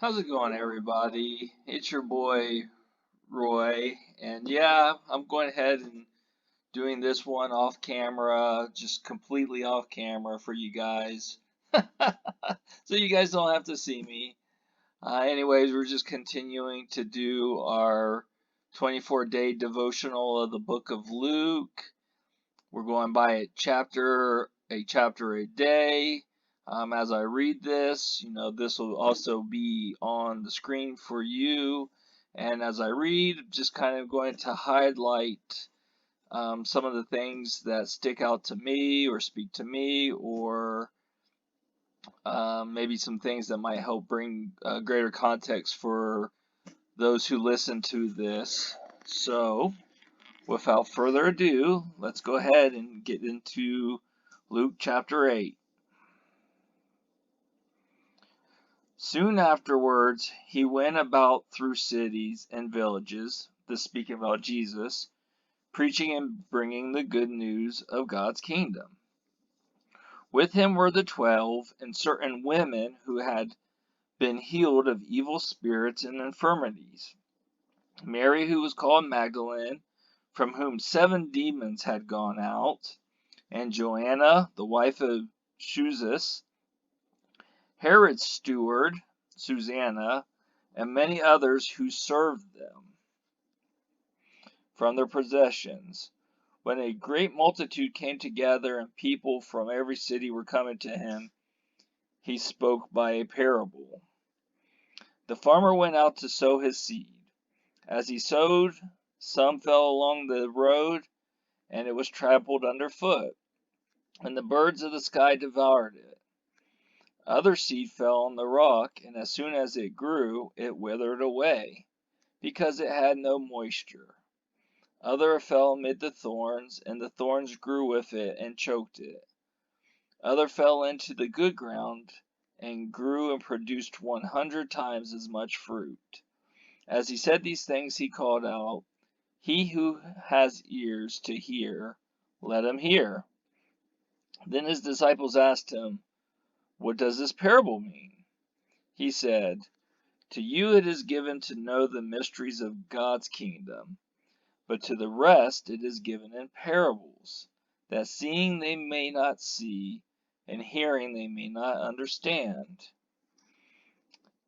How's it going, everybody? It's your boy Roy, and yeah, I'm going ahead and doing this one off camera, just completely off camera for you guys, so you guys don't have to see me. Anyways, we're just continuing to do our 24-day devotional of the book of Luke. We're going by a chapter a day. As I read this, this will also be on the screen for you. And as I read, just kind of going to highlight some of the things that stick out to me or speak to me, or maybe some things that might help bring greater context for those who listen to this. So, without further ado, let's go ahead and get into Luke chapter 8. Soon afterwards, he went about through cities and villages, this speaking about Jesus, preaching and bringing the good news of God's kingdom. With him were the 12 and certain women who had been healed of evil spirits and infirmities. Mary, who was called Magdalene, from whom 7 demons had gone out, and Joanna, the wife of Chuzus, Herod's steward, Susanna, and many others who served them from their possessions. When a great multitude came together and people from every city were coming to him, he spoke by a parable. The farmer went out to sow his seed. As he sowed, some fell along the road, and it was trampled underfoot, and the birds of the sky devoured it. Other seed fell on the rock, and as soon as it grew, it withered away, because it had no moisture. Other fell amid the thorns, and the thorns grew with it and choked it. Other fell into the good ground, and grew and produced 100 times as much fruit. As he said these things, he called out, "He who has ears to hear, let him hear." Then his disciples asked him, "What does this parable mean?" He said, "To you it is given to know the mysteries of God's kingdom, but to the rest it is given in parables, that seeing they may not see, and hearing they may not understand.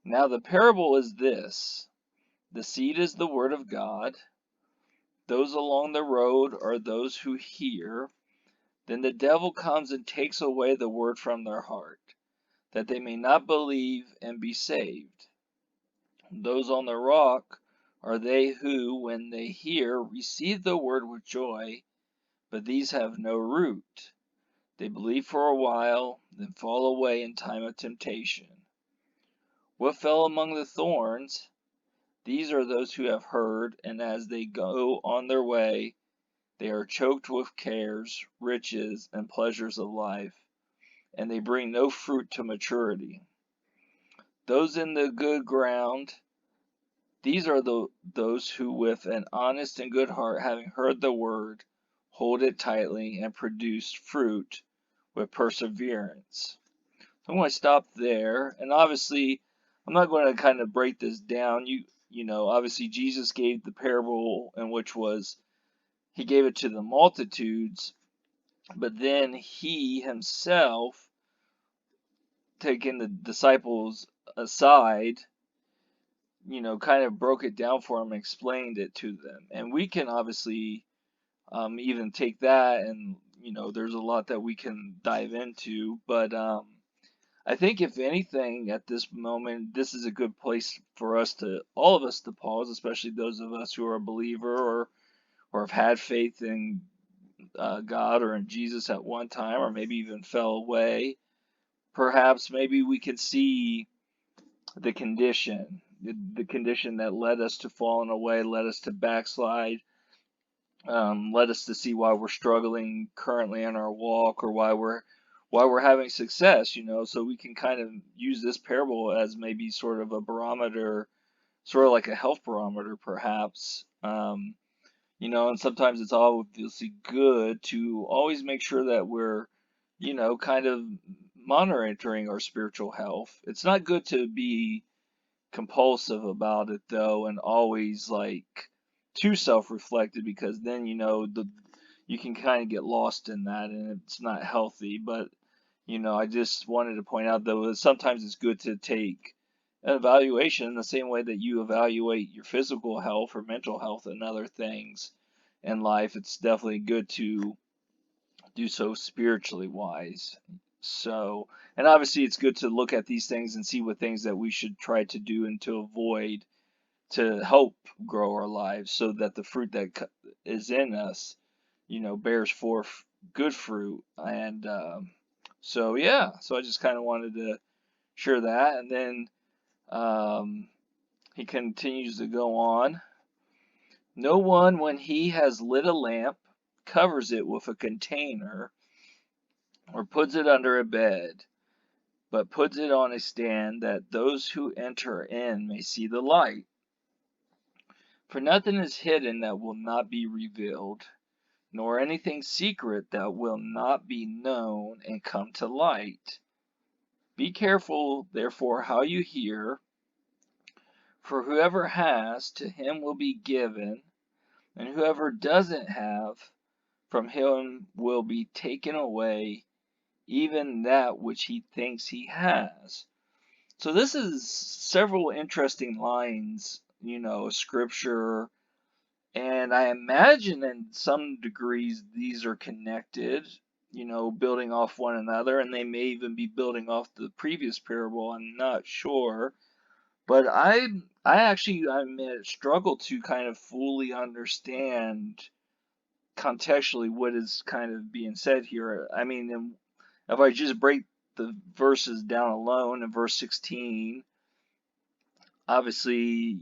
Now the parable is this: the seed is the word of God. Those along the road are those who hear. Then the devil comes and takes away the word from their heart, that they may not believe and be saved. Those on the rock are they who, when they hear, receive the word with joy, but these have no root. They believe for a while, then fall away in time of temptation. What fell among the thorns? These are those who have heard, and as they go on their way, they are choked with cares, riches, and pleasures of life, and they bring no fruit to maturity. Those in the good ground, these are those who with an honest and good heart, having heard the word, hold it tightly and produce fruit with perseverance. So I'm going to stop there, and obviously I'm not going to kind of break this down. Obviously Jesus gave the parable, in which was he gave it to the multitudes, but then he himself, taking the disciples aside, kind of broke it down for them and explained it to them. And we can obviously even take that, and there's a lot that we can dive into. But I think if anything, at this moment, this is a good place for all of us to pause, especially those of us who are a believer or have had faith in God or in Jesus at one time, or maybe even fell away. Perhaps maybe we can see the condition, the condition that led us to falling away, led us to backslide, led us to see why we're struggling currently in our walk, or why we're having success. So we can kind of use this parable as maybe sort of a barometer, sort of like a health barometer, perhaps. And sometimes it's obviously good to always make sure that we're, kind of monitoring our spiritual health. It's not good to be compulsive about it though, and always like too self-reflective, because then you can kind of get lost in that, and it's not healthy. But I just wanted to point out though that sometimes it's good to take an evaluation in the same way that you evaluate your physical health or mental health and other things in life. It's definitely good to do so spiritually wise. So, and obviously it's good to look at these things and see what things that we should try to do and to avoid to help grow our lives, so that the fruit that is in us, bears forth good fruit. And so, yeah, so I just kind of wanted to share that. And then he continues to go on. No one, when he has lit a lamp, covers it with a container or puts it under a bed, but puts it on a stand, that those who enter in may see the light. For nothing is hidden that will not be revealed, nor anything secret that will not be known and come to light. Be careful, therefore, how you hear, for whoever has, to him will be given, and whoever doesn't have, from him will be taken away even that which he thinks he has. So this is several interesting lines, scripture, and I imagine in some degrees these are connected, building off one another, and they may even be building off the previous parable. I'm not sure, but I admit struggle to kind of fully understand contextually what is kind of being said here. I mean, if I just break the verses down alone in verse 16, obviously,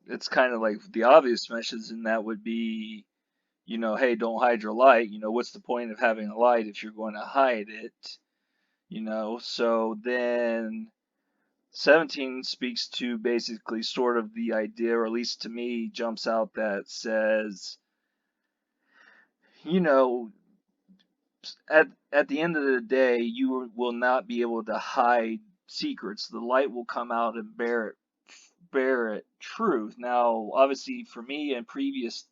it's kind of like the obvious message, and that would be, hey, don't hide your light. What's the point of having a light if you're going to hide it? So then 17 speaks to basically sort of the idea, or at least to me, jumps out, that says, you know, at the end of the day, you will not be able to hide secrets. The light will come out and bear it truth. Now, obviously, for me and previous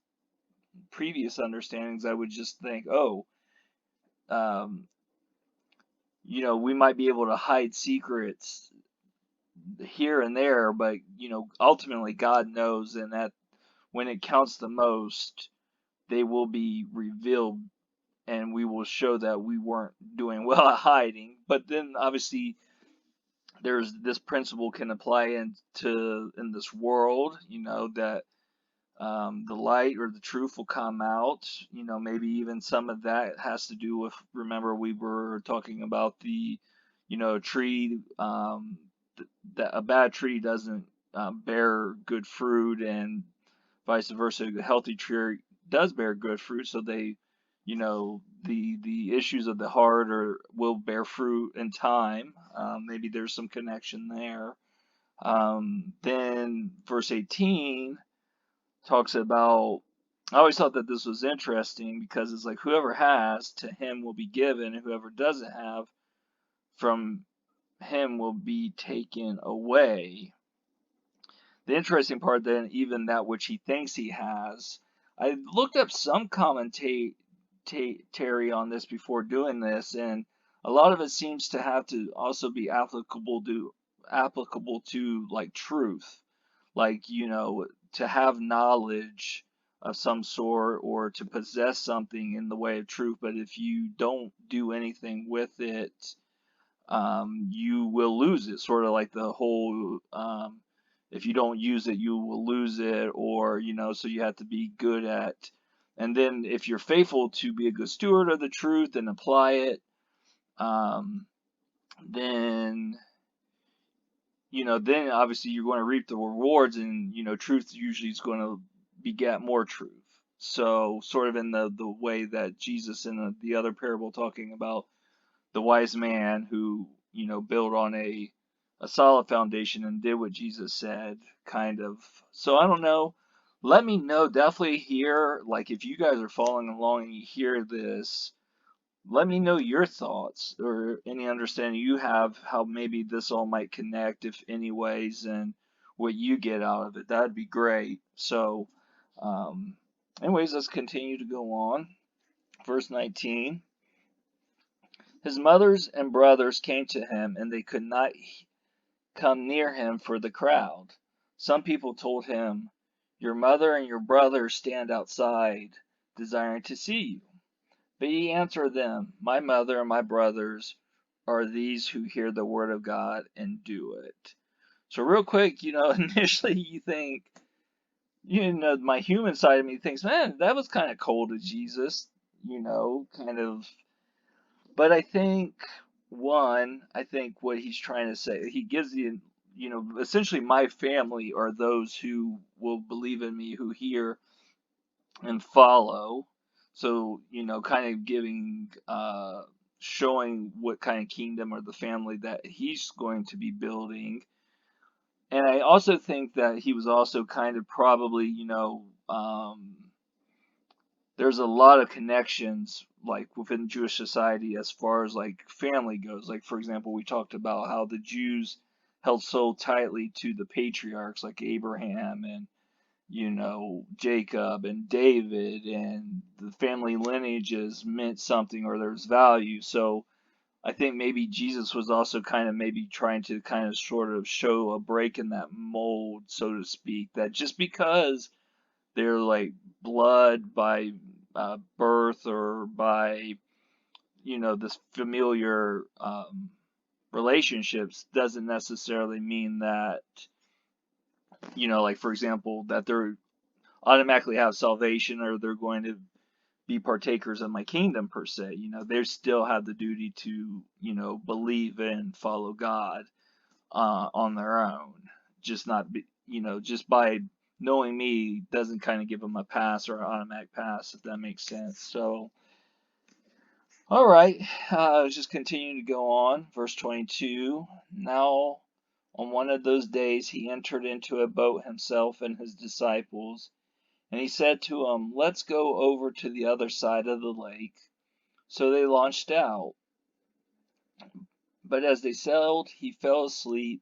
understandings, I would just think, oh, um, we might be able to hide secrets here and there, but ultimately God knows, and that when it counts the most, they will be revealed, and we will show that we weren't doing well at hiding. But then obviously there's this principle can apply in this world, that the light or the truth will come out. Maybe even some of that has to do with, remember we were talking about the, tree, that a bad tree doesn't bear good fruit, and vice versa. A healthy tree does bear good fruit, so they, the issues of the heart will bear fruit in time. Maybe there's some connection there. Then verse 18 talks about, I always thought that this was interesting, because it's like whoever has, to him will be given, and whoever doesn't have, from him will be taken away. The interesting part then, even that which he thinks he has. I looked up some commentary on this before doing this, and a lot of it seems to have to also be applicable to like truth, like to have knowledge of some sort, or to possess something in the way of truth. But if you don't do anything with it, you will lose it. Sort of like the whole, if you don't use it, you will lose it, or, so you have to be good at, and then if you're faithful to be a good steward of the truth and apply it, um, then, then obviously you're going to reap the rewards, and, truth usually is going to beget more truth. So sort of in the way that Jesus in the other parable, talking about the wise man who, built on a solid foundation and did what Jesus said, kind of. So I don't know. Let me know definitely here, like if you guys are following along and you hear this, let me know your thoughts or any understanding you have how maybe this all might connect, if any ways, and what you get out of it. That'd be great. So, um, anyways, let's continue to go on. Verse 19. His mothers and brothers came to him, and they could not come near him for the crowd. Some people told him, "Your mother and your brothers stand outside, desiring to see you." But he answered them, "My mother and my brothers are these who hear the word of God and do it." So real quick, initially you think, my human side of me thinks, man, that was kind of cold of Jesus, kind of. But I think what he's trying to say, he gives essentially my family are those who will believe in me, who hear and follow. So, kind of showing what kind of kingdom or the family that he's going to be building. And I also think that he was also kind of probably, there's a lot of connections like within Jewish society as far as like family goes. Like, for example, we talked about how the Jews held so tightly to the patriarchs like Abraham and Jacob and David, and the family lineages meant something or there's value. So I think maybe Jesus was also kind of maybe trying to kind of sort of show a break in that mold, so to speak, that just because they're like blood by birth or by, this familiar relationships doesn't necessarily mean that, like for example, that they're automatically have salvation or they're going to be partakers of my kingdom per se. They still have the duty to, believe and follow God on their own. Just not be, just by knowing me doesn't kind of give them a pass or an automatic pass, if that makes sense. So, all right, just continue to go on. Verse 22. Now, on one of those days, he entered into a boat himself and his disciples. And he said to them, "Let's go over to the other side of the lake." So they launched out. But as they sailed, he fell asleep.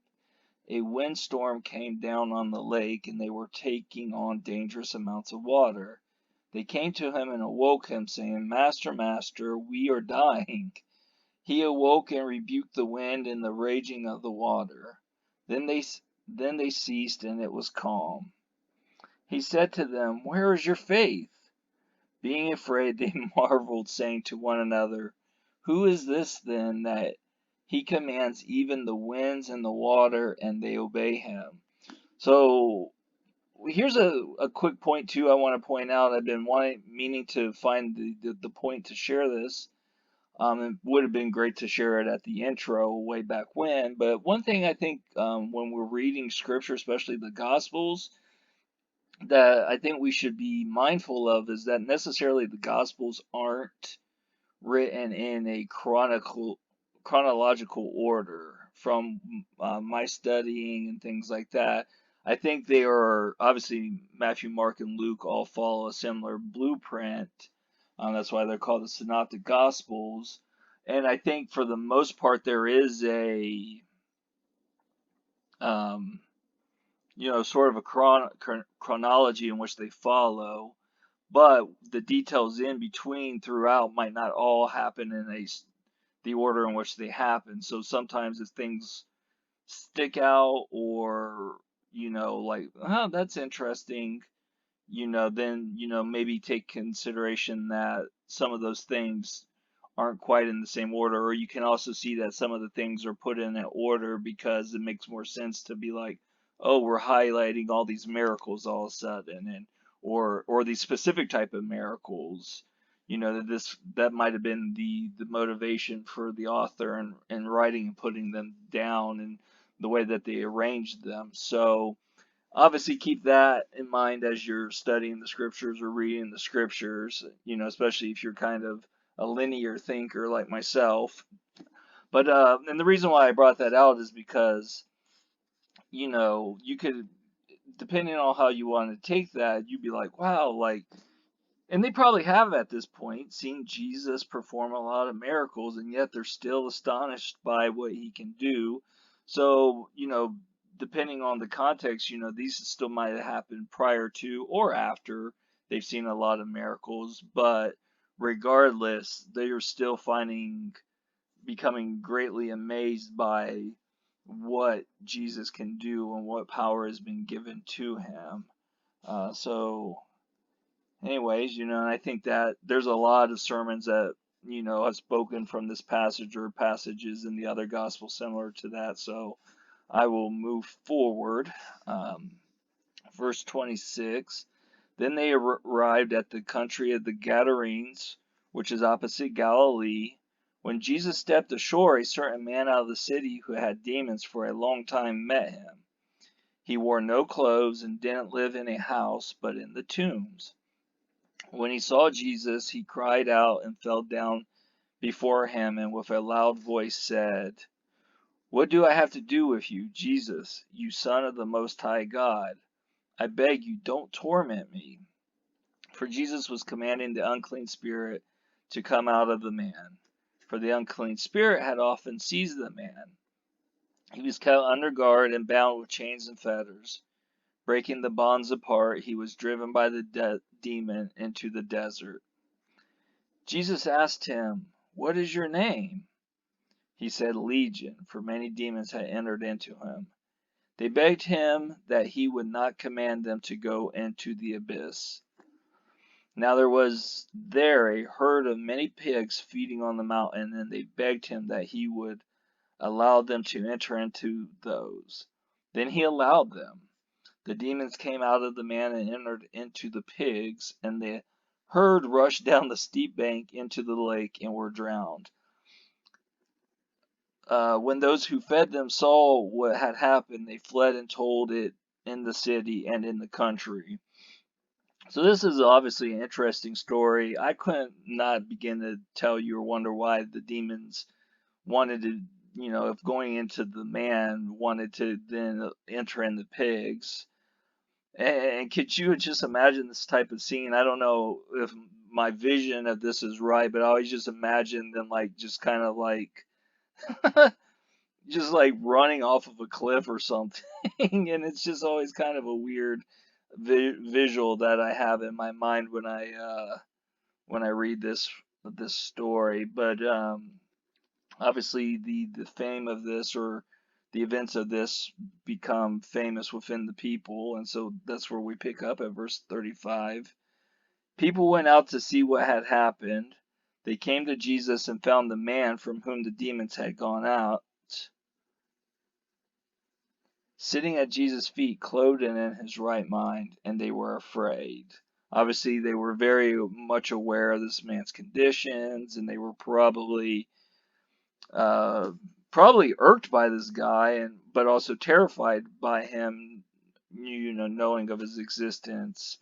A windstorm came down on the lake, and they were taking on dangerous amounts of water. They came to him and awoke him, saying, "Master, Master, we are dying." He awoke and rebuked the wind and the raging of the water. Then they ceased, and it was calm. He said to them, "Where is your faith?" Being afraid, they marveled, saying to one another, "Who is this then that he commands even the winds and the water, and they obey him?" So here's a quick point too I want to point out. I've been meaning to find the point to share this. It would have been great to share it at the intro way back when. But one thing I think when we're reading scripture, especially the Gospels, that I think we should be mindful of is that necessarily the Gospels aren't written in a chronological order from my studying and things like that. I think they are obviously Matthew, Mark, and Luke all follow a similar blueprint. That's why they're called the Synoptic Gospels. And I think for the most part there is a um, sort of a chronology in which they follow, but the details in between throughout might not all happen in the order in which they happen. So sometimes if things stick out or, like, oh, that's interesting, then, maybe take consideration that some of those things aren't quite in the same order, or you can also see that some of the things are put in an order because it makes more sense to be like, oh, we're highlighting all these miracles all of a sudden, and or these specific type of miracles, that might have been the motivation for the author and writing and putting them down and the way that they arranged them. So obviously keep that in mind as you're studying the scriptures or reading the scriptures, especially if you're kind of a linear thinker like myself. But and the reason why I brought that out is because, you could, depending on how you want to take that, you'd be like, wow, like And they probably have at this point seen Jesus perform a lot of miracles, and yet they're still astonished by what he can do. So, depending on the context, these still might have happened prior to or after they've seen a lot of miracles. But regardless, they are still becoming greatly amazed by what Jesus can do and what power has been given to him. So anyways, and I think that there's a lot of sermons that, have spoken from this passage or passages in the other gospel similar to that. So I will move forward. Verse 26. Then they arrived at the country of the Gadarenes, which is opposite Galilee. When Jesus stepped ashore, a certain man out of the city who had demons for a long time met him. He wore no clothes and didn't live in a house, but in the tombs. When he saw Jesus, he cried out and fell down before him, and with a loud voice said, "What do I have to do with you, Jesus, you Son of the Most High God? I beg you, don't torment me." For Jesus was commanding the unclean spirit to come out of the man. For the unclean spirit had often seized the man. He was kept under guard and bound with chains and fetters. Breaking the bonds apart, he was driven by the demon into the desert. Jesus asked him, "What is your name?" He said, "Legion," for many demons had entered into him. They begged him that he would not command them to go into the abyss. Now there was there a herd of many pigs feeding on the mountain, and they begged him that he would allow them to enter into those. Then he allowed them. The demons came out of the man and entered into the pigs, and the herd rushed down the steep bank into the lake and were drowned. When those who fed them saw what had happened, they fled and told it in the city and in the country. So this is obviously an interesting story. I couldn't not begin to tell you or wonder why the demons wanted to, if going into the man, wanted to then enter in the pigs. And could you just imagine this type of scene? I don't know if my vision of this is right, but I always just imagine them just kind of just running off of a cliff or something. And it's just always kind of a weird visual that I have in my mind when I read this story. But obviously the fame of this, or the events of this, become famous within the people, and so that's where we pick up at verse 35. People went out to see what had happened. They came to Jesus and found the man from whom the demons had gone out sitting at Jesus' feet, clothed and in his right mind, and they were afraid. Obviously, they were very much aware of this man's conditions, and they were uh, probably irked by this guy, but also terrified by him, knowing of his existence.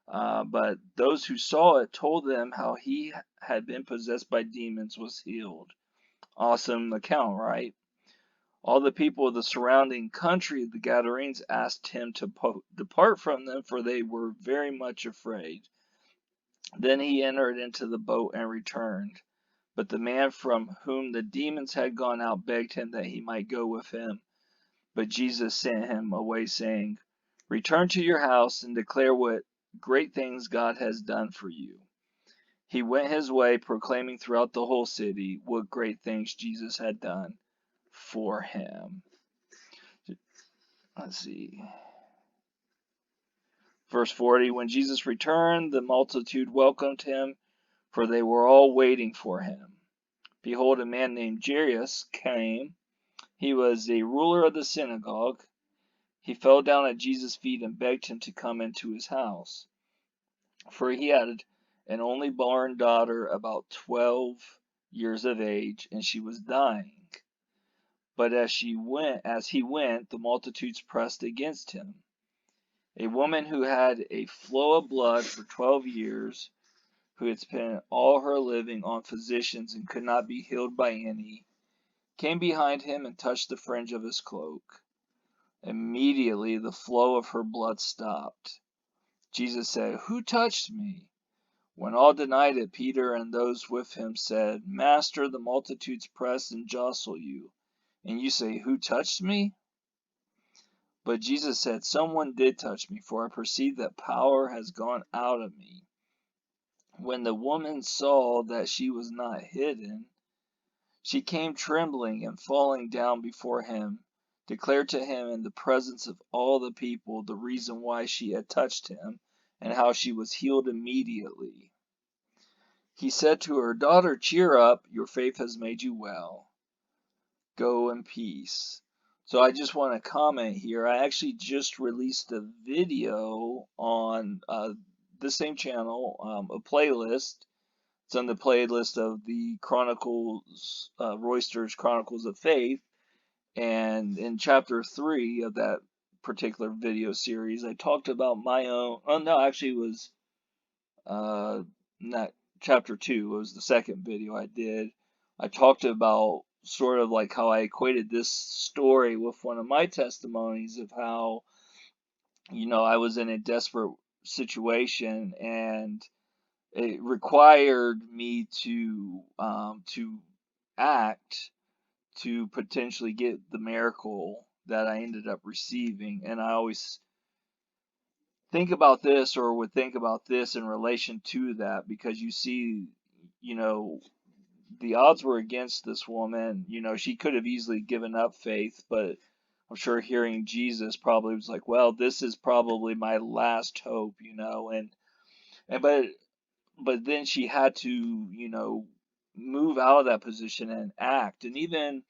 But those who saw it told them how he had been possessed by demons was healed. Awesome account, right? All the people of the surrounding country of the Gadarenes asked him to depart from them, for they were very much afraid. Then he entered into the boat and returned. But the man from whom the demons had gone out begged him that he might go with him. But Jesus sent him away, saying, "Return to your house and declare what great things God has done for you." He went his way, proclaiming throughout the whole city what great things Jesus had done for him. Let's see. Verse 40, when Jesus returned, the multitude welcomed him, for they were all waiting for him. Behold, a man named Jairus came. He was a ruler of the synagogue. He fell down at Jesus' feet and begged him to come into his house, for he had an only born daughter about 12 years of age, and she was dying. But as he went, the multitudes pressed against him. A woman who had a flow of blood for 12 years, who had spent all her living on physicians and could not be healed by any, came behind him and touched the fringe of his cloak. Immediately the flow of her blood stopped. Jesus said, "Who touched me?" When all denied it, Peter and those with him said, Master, the multitudes press and jostle you, and you say, Who touched me? But Jesus said, Someone did touch me, for I perceive that power has gone out of me. When the woman saw that she was not hidden, she came trembling and falling down before him, declared to him in the presence of all the people the reason why she had touched him, and how she was healed immediately. He said to her, Daughter, cheer up, your faith has made you well. Go in peace. So I just want to comment here. I actually just released a video on the same channel, a playlist. It's on the playlist of the Chronicles, Royster's Chronicles of Faith. And in chapter 3 of that particular video series, I talked about my own. Oh, no, actually, it was not chapter 2. It was the second video I did. I talked about sort of like how I equated this story with one of my testimonies of how, I was in a desperate situation and it required me to act to potentially get the miracle that I ended up receiving. And I always think about this or would think about this in relation to that because you see, you know, the odds were against this woman. She could have easily given up faith, but I'm sure hearing Jesus probably was like, well, this is probably my last hope, and but then she had to, move out of that position and act. And even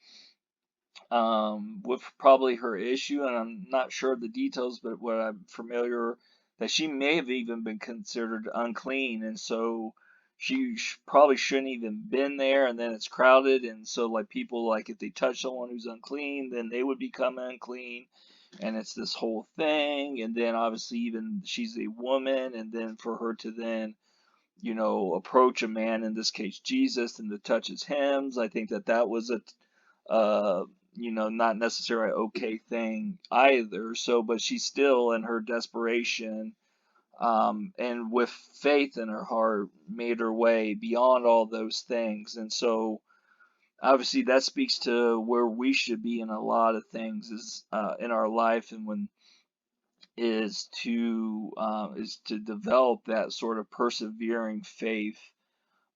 with probably her issue, and I'm not sure of the details, but what I'm familiar that she may have even been considered unclean, and so she probably shouldn't even been there. And then it's crowded, and so like people like if they touch someone who's unclean, then they would become unclean, and it's this whole thing. And then obviously even she's a woman, and then for her to then approach a man, in this case Jesus, and to touch his hems. I think that was not necessarily an okay thing either. So, but she still, in her desperation, and with faith in her heart, made her way beyond all those things. And so, obviously, that speaks to where we should be in a lot of things is in our life, and when is to develop that sort of persevering faith,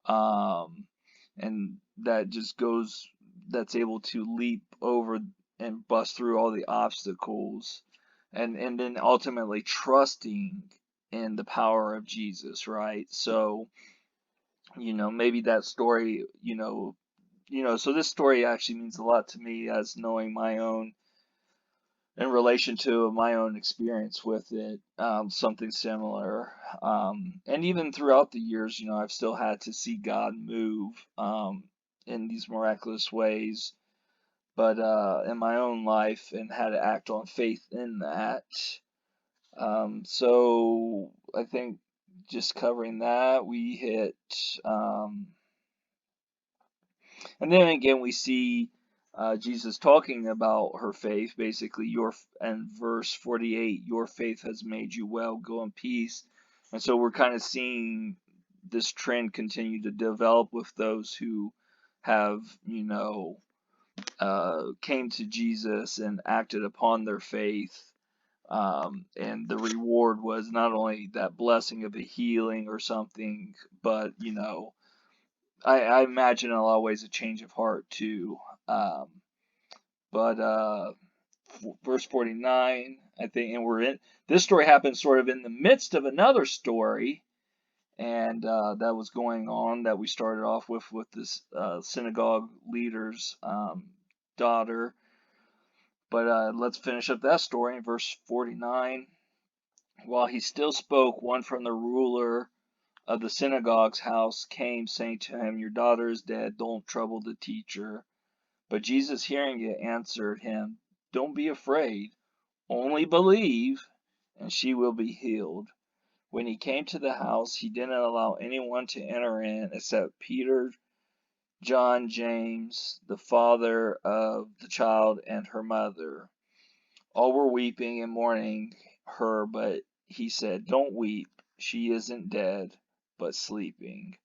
um, and that just goes that's able to leap over and bust through all the obstacles, and then ultimately trusting in the power of Jesus, right? So maybe that story, so this story actually means a lot to me as knowing my own in relation to my own experience with it, something similar. And even throughout the years, I've still had to see God move in these miraculous ways, but in my own life and had to act on faith in that. So I think just covering that, we hit. And then again, we see Jesus talking about her faith, basically, and verse 48, your faith has made you well, go in peace. And so we're kind of seeing this trend continue to develop with those who have, came to Jesus and acted upon their faith. And the reward was not only that blessing of a healing or something, but, I imagine in a lot of ways a change of heart too. Um, but verse 49, I think, and we're in this story happens sort of in the midst of another story, and that was going on that we started off with this synagogue leader's daughter. But let's finish up that story in verse 49. While he still spoke, one from the ruler of the synagogue's house came, saying to him, Your daughter is dead, don't trouble the teacher. But Jesus, hearing it, answered him, Don't be afraid, only believe, and she will be healed. When he came to the house, he didn't allow anyone to enter in except Peter, John, James, the father of the child, and her mother. All were weeping and mourning her, but he said, Don't weep, she isn't dead, but sleeping.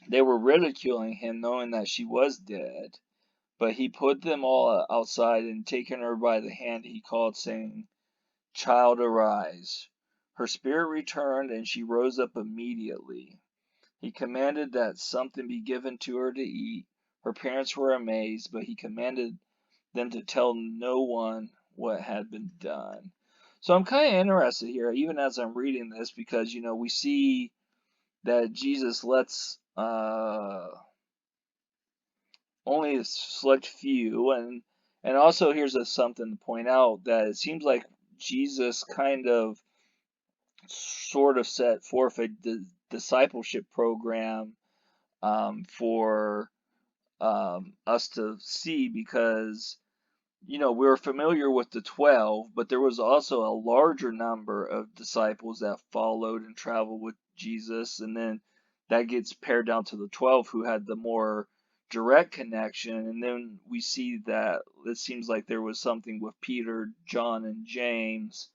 They were ridiculing him, knowing that she was dead. But he put them all outside, and taking her by the hand, he called, saying, "Child, arise." Her spirit returned, and she rose up immediately. He commanded that something be given to her to eat. Her parents were amazed, but he commanded them to tell no one what had been done. So I'm kind of interested here, even as I'm reading this, because we see that Jesus lets only a select few, and also here's something to point out, that it seems like Jesus kind of sort of set forth a discipleship program for us to see, because we're familiar with the 12, but there was also a larger number of disciples that followed and traveled with Jesus, and then that gets pared down to the 12 who had the more direct connection. And then we see that it seems like there was something with Peter, John, and James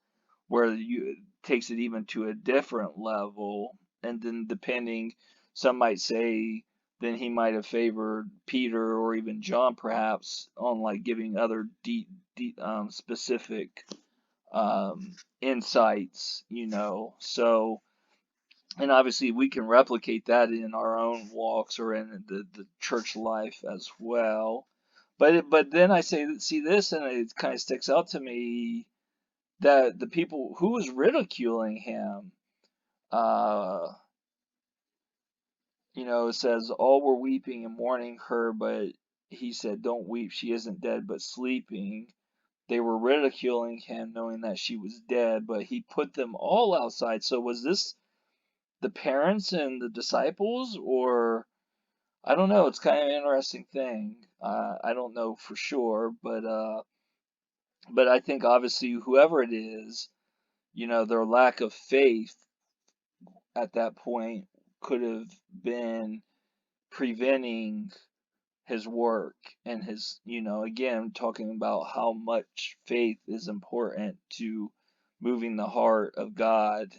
where you takes it even to a different level. And then depending, some might say then he might have favored Peter or even John perhaps on like giving other specific insights, So, and obviously we can replicate that in our own walks or in the church life as well. But then I see this, and it kind of sticks out to me that the people who was ridiculing him, uh, it says all were weeping and mourning her, but he said, "Don't weep, she isn't dead, but sleeping." They were ridiculing him, knowing that she was dead, but he put them all outside. So was this the parents and the disciples, or I don't know. It's kind of an interesting thing. I don't know for sure, but I think obviously whoever it is, their lack of faith at that point could have been preventing his work and his, again, talking about how much faith is important to moving the heart of God.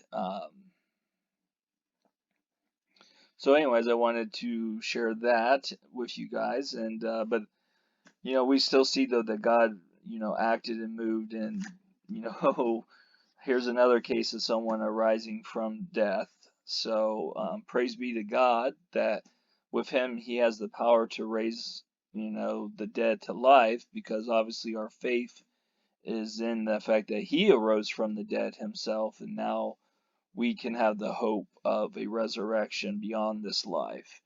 So, anyways, I wanted to share that with you guys, and but we still see though that God, acted and moved, and here's another case of someone arising from death. So, praise be to God that with him he has the power to raise, the dead to life, because obviously our faith is in the fact that he arose from the dead himself, and now we can have the hope of a resurrection beyond this life.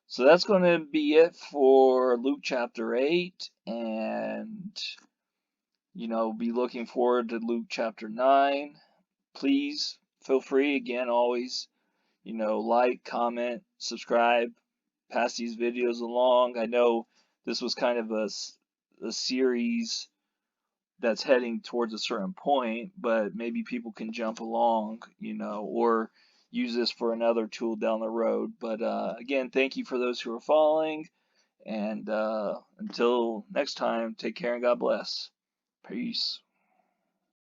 So that's going to be it for Luke chapter 8, and be looking forward to Luke chapter 9. Please feel free, again, always, like, comment, subscribe, pass these videos along. I know this was kind of a series that's heading towards a certain point, but maybe people can jump along, or use this for another tool down the road. But again, thank you for those who are following, and until next time, take care and God bless. Peace.